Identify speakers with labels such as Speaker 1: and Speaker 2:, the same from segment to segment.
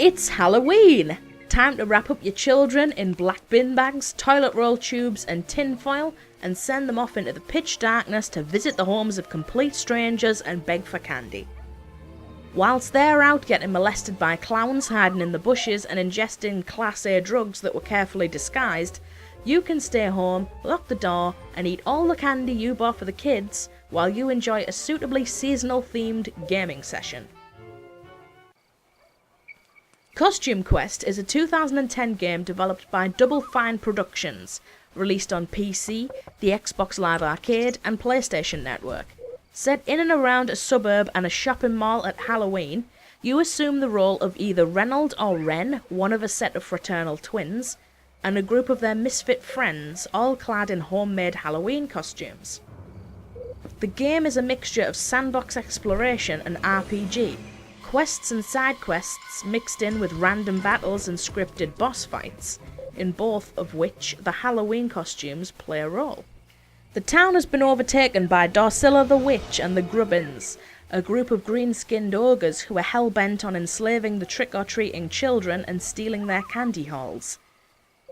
Speaker 1: It's Halloween! Time to wrap up your children in black bin bags, toilet roll tubes and tin foil and send them off into the pitch darkness to visit the homes of complete strangers and beg for candy. Whilst they're out getting molested by clowns hiding in the bushes and ingesting Class A drugs that were carefully disguised, you can stay home, lock the door and eat all the candy you bought for the kids while you enjoy a suitably seasonal themed gaming session. Costume Quest is a 2010 game developed by Double Fine Productions, released on PC, the Xbox Live Arcade and PlayStation Network. Set in and around a suburb and a shopping mall at Halloween, you assume the role of either Reynold or Ren, one of a set of fraternal twins, and a group of their misfit friends, all clad in homemade Halloween costumes. The game is a mixture of sandbox exploration and RPG, quests and side quests mixed in with random battles and scripted boss fights, in both of which the Halloween costumes play a role. The town has been overtaken by Dorsilla the Witch and the Grubbins, a group of green-skinned ogres who are hell-bent on enslaving the trick-or-treating children and stealing their candy hauls.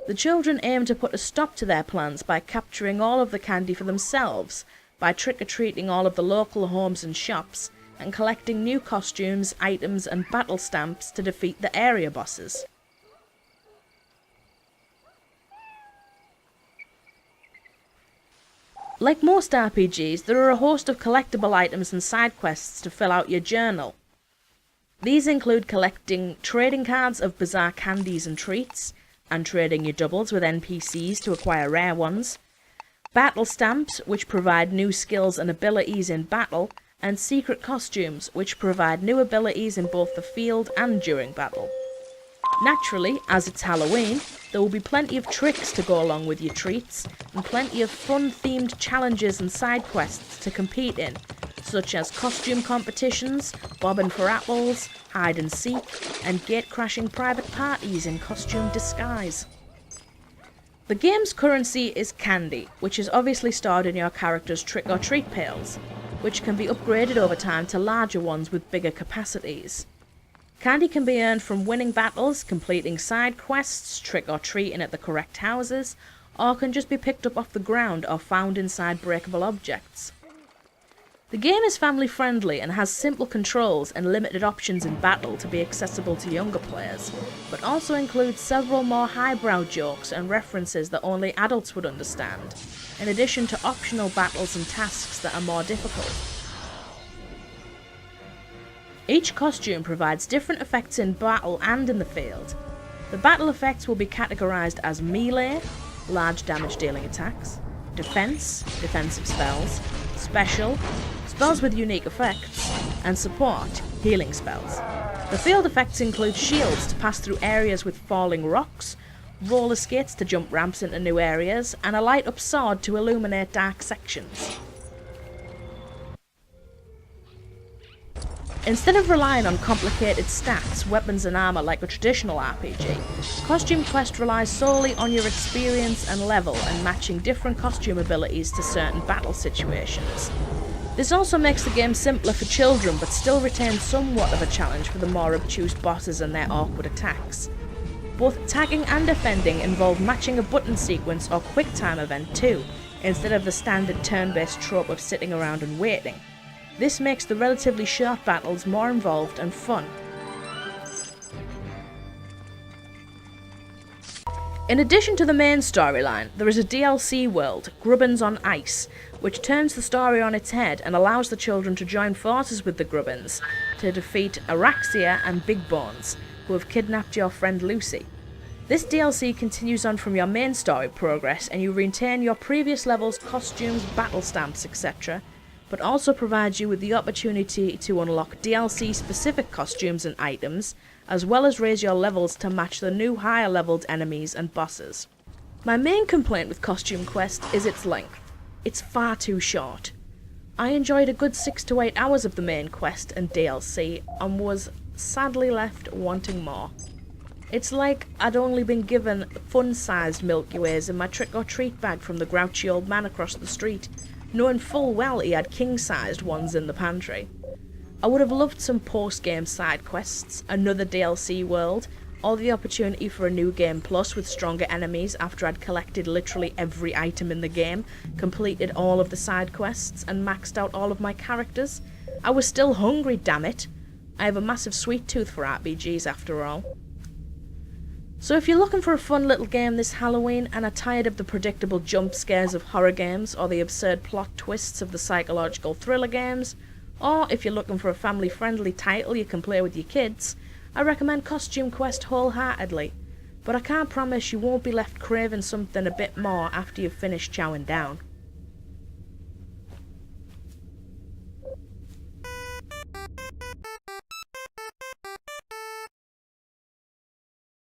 Speaker 1: The children aim to put a stop to their plans by capturing all of the candy for themselves, by trick-or-treating all of the local homes and shops, and collecting new costumes, items and battle stamps to defeat the area bosses. Like most RPGs, there are a host of collectible items and side quests to fill out your journal. These include collecting trading cards of bizarre candies and treats, and trading your doubles with NPCs to acquire rare ones, battle stamps which provide new skills and abilities in battle, and secret costumes which provide new abilities in both the field and during battle. Naturally, as it's Halloween, there will be plenty of tricks to go along with your treats, and plenty of fun-themed challenges and side quests to compete in, such as costume competitions, bobbing for apples, hide and seek, and gate-crashing private parties in costume disguise. The game's currency is candy, which is obviously stored in your character's trick-or-treat pails, which can be upgraded over time to larger ones with bigger capacities. Candy can be earned from winning battles, completing side quests, trick-or-treating at the correct houses, or can just be picked up off the ground or found inside breakable objects. The game is family friendly and has simple controls and limited options in battle to be accessible to younger players, but also includes several more highbrow jokes and references that only adults would understand, in addition to optional battles and tasks that are more difficult. Each costume provides different effects in battle and in the field. The battle effects will be categorised as melee, large damage dealing attacks, defense, defensive spells, special, spells with unique effects, and support, healing spells. The field effects include shields to pass through areas with falling rocks, roller skates to jump ramps into new areas, and a light-up sword to illuminate dark sections. Instead of relying on complicated stats, weapons and armour like a traditional RPG, Costume Quest relies solely on your experience and level and matching different costume abilities to certain battle situations. This also makes the game simpler for children but still retains somewhat of a challenge for the more obtuse bosses and their awkward attacks. Both attacking and defending involve matching a button sequence or quick time event too, instead of the standard turn-based trope of sitting around and waiting. This makes the relatively short battles more involved and fun. In addition to the main storyline, there is a DLC world, Grubbins on Ice, which turns the story on its head and allows the children to join forces with the Grubbins to defeat Araxia and Big Bones, who have kidnapped your friend Lucy. This DLC continues on from your main story progress and you retain your previous levels' costumes, battle stamps, etc., but also provides you with the opportunity to unlock DLC-specific costumes and items, as well as raise your levels to match the new higher-leveled enemies and bosses. My main complaint with Costume Quest is its length. It's far too short. I enjoyed a good 6 to 8 hours of the main quest and DLC, and was sadly left wanting more. It's like I'd only been given fun-sized Milky Ways in my trick-or-treat bag from the grouchy old man across the street, knowing full well he had king-sized ones in the pantry. I would have loved some post-game side quests, another DLC world, or the opportunity for a new game plus with stronger enemies after I'd collected literally every item in the game, completed all of the side quests, and maxed out all of my characters. I was still hungry, damn it! I have a massive sweet tooth for RPGs after all. So if you're looking for a fun little game this Halloween and are tired of the predictable jump scares of horror games or the absurd plot twists of the psychological thriller games, or if you're looking for a family-friendly title you can play with your kids, I recommend Costume Quest wholeheartedly, but I can't promise you won't be left craving something a bit more after you've finished chowing down.